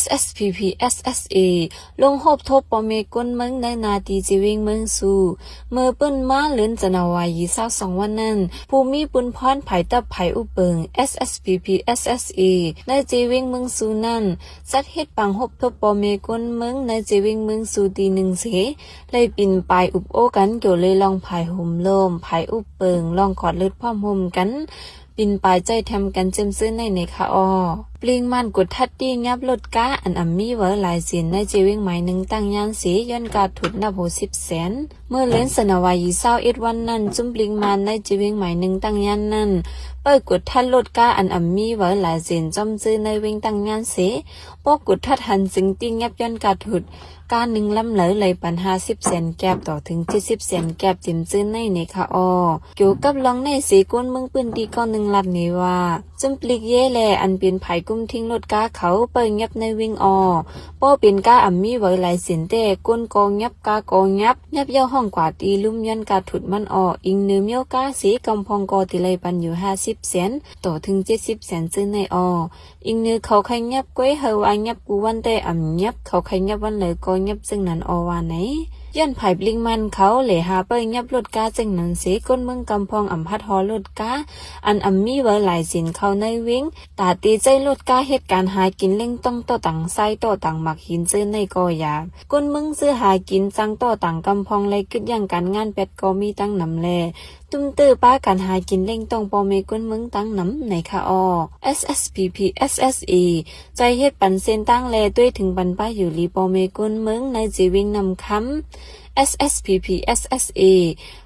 SSPP SSA ลงหบทบปอเมกุนเมืองในนาตีจีวิงเมืองสู่เมื่อเปิ้นมาเลือนจะนาวายี22วันนั้นภูมิปุนพรไผ่ตับไผ่อุเปิง SSPP SSA ในจีวิงเมืองสู่นั้นจัดเฮ็ดปังหบทบปอเมกุนเมืองในจีวิงเมืองสู่ตี1เสเลยปินปลายอุบโอกันเกี่ยวเลยลองไผ่ห่มลมไผ่อุเปิงลองกอดเลือดพร้อมห่มกันปินปลายใจทำกันเจิมซื้อในคาออปลิงมันกดทัดดีงับรถก้าอันมีเวอหลายสินในจีวิงหมายหนึ่งตั้งยานสีย้อนกาถุดนับ60 แสนเมื่อเล่นสนาวายี21วันนั้นจุ่มปลิงมันในจีวิงหมายหนึ่งตั้งยานนั้นเปิดกดทัดรถก้าอันมีเวอหลายสินจอมซื้อในวิงตั้งยานสีปอกกดทัดหันสิงตีงับย้อนกาถุดการหนึ่งลำเลยปัน50 แสนแก็บต่อถึง70 แสนแก็บจิมซื้อในคาออเกี่ยวกับลองในสีก้นเมืองปืนดีก้อนหนึ่งลัดนี้ว่าจมปลิกเย่แลอันเป็นไผ่กุ้มทิ้งรถก้าเขาเปิงยับในวิ่งออป้อเป็นก้ามีไว้หลายสินแต่ก้นกองยับก้ากองยับเย้าห้องกว่าตีลุ่มยันกาถุดมันอออิงเนื้อเมียวก้าสีกำพองกอติเลยปันอยู่50 แสนต่อถึง70 แสนซื้อในออิงเนื้อเขาใครยับก้วยเฮาอันยับกูวันแต่ยับเขาใครยับวันเลยก็ยับซึ่งนั้นอว่าไหนย้อนไผ่บลิงมันเขาเหลหาเปิงยับรถก้าจึงนั้นเสก้นเมืองกำพองพัดฮอรถก้าอันมีไว้หลายสินเขาในวิ่งตาตีใจรถก้าเหตุการหากินเล่งต้องต่อต่างไส้ต่อต่างหมักหินซื้อในกอยาก้นเมืองซื้อหากินจังต่อต่างกำพองเลยกึดอย่างการงานเป็ดก็มีตั้งนำแลตุ้มตื้อป้าการหากินเล่งต้องปอเมก้นเมืองตั้งนำในคาออ SSPP SSA ใจเฮ็ดปันเส้นตั้งแลด้วยถึงปันป้าอยู่ลีปอเมก้นเมืองในจีวิงนำคำSSPP SSA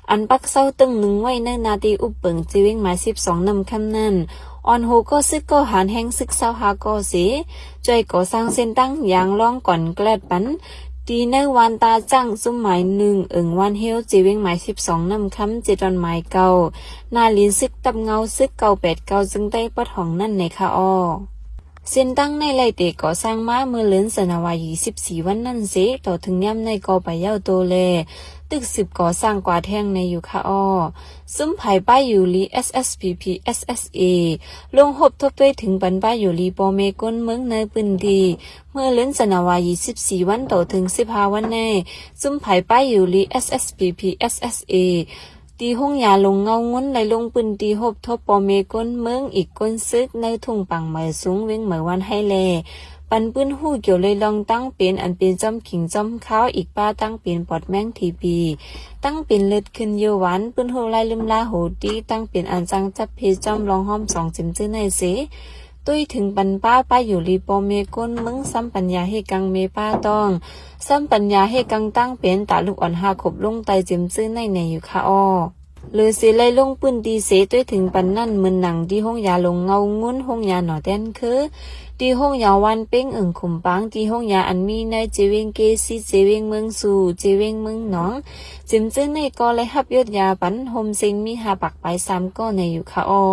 อันปักเศร้าตึงหนึ่งไว้ในนาทีอุปเปิงจีวิงหมาย12นำคำนั้นออนโฮก็ซึกก็หารแห่งซึกเศร้าหาก็เสียจอยก่อสร้างเส้นตั้งอย่างล่องก่อนแกลดปันตีในวันตาจังซุ่มหมาย1วันเฮลจีวิงหมาย12นำคำ7วันหมายเก่านาลินซึกตับเงาซึกเก่า89จึงได้ปะทองนั่นในคาออเส้นตั้งในไลเตก่อสร้างมาเมื่อเลือนสนาวา24วันนั่นเสต่อถึงย่ำในกอไปเย้าโตเลตึก10ก่อสร้างกว่าแท่งในอยู่คาออซุ้มไผ่ป้ายอยู่ลี SSPP SSA ลงหบทบด้วยถึงบรรป้ายอยู่ลีปอเมก้นเมืองในปืนดีเมื่อเลือนสนาวา24วันต่อถึง15วันในซุ้มไผ่ป้ายอยู่ลี SSPP SSAตีห้องยาลงเงางุ้นในลงปืนตีหบทบปอเมก้นเมืองอีกก้นซึกในทุ่งปังเหมยสูงเว้งเหมยวันให้แลปันปืนหู้เกี่ยวเลยลองตั้งเป็นอันเป็นจอมขิงจอมข้าวอีกป้าตั้งเป็นปอดแมงทีปีตั้งเป็นเลือดขึ้นเยาวันปืนหูไล่ลืมลาโหดีตั้งเป็นอันจังจับเพจอมลองห้อม2จิมจื้อในเสตุ้ยถึงปันป้าอยู่รีปอเมก้นเมืองซ้ำปัญญาให้กังเมป้าต้องซ้ำปัญญาให้กังตั้งเป็นตาลูกอ่อนหาขบลงไตจิมจื้อในอยู่ค่ะอ้อหรือสิไล่ลงปืนดีเสด้วยถึงปันนั่นมือหนังที่ห้องยาลงเงางุ้นห้องยาหน่อแดนคือที่ห้องยาวันเป้งขุมปังที่ห้องยาอันมีในเจวิงเกซีเจวิงเมืองสู่เจวิงเมืองหนองจิมจื้อในก็เลยฮับยศยาปันโฮมเซงมีหาปักไป3ก็ในอยู่ค่ะอ้อ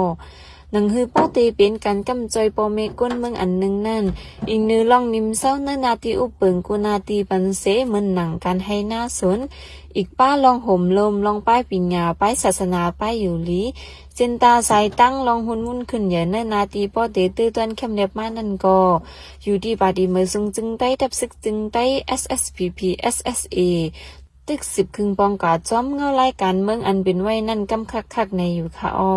หนังฮือป้อตีเป็นการกำจอยปอเมก้นเมืองอันหนึ่งนั่นอีกเนื้อลองนิมเศร้าในนาทีอุปเปิงกุนาทีปันเสเหมือนหนังการให้หน้าสนอีกป้าลองห่มลมลองป้ายปิญญาป้ายศาสนาป้ายอยู่ลีเจนตาสายตั้งลองหุ่นวุ่นขึ้นใหญ่ในนาทีป้อเตตื้อตันเข้มเล็บมานั่นก็อยู่ที่บาดีเมือซุงจึงได้ดับซึกจึงได้ SSPP SSA ตึก10คึงปองกาจ้อมเงาไล่การเมืองอันเป็นไว้นั่นกำคักในอยู่ค่ะอ้อ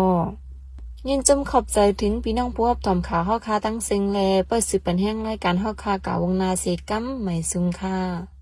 ยินจมขอบใจถึงพี่น้องผู้รับถอมขาข้อคาตั้งเซ็งแลเปิดสืบปันแห้งรายการข้อคากาวงนาเสกัมใหม่ซุงค่ะ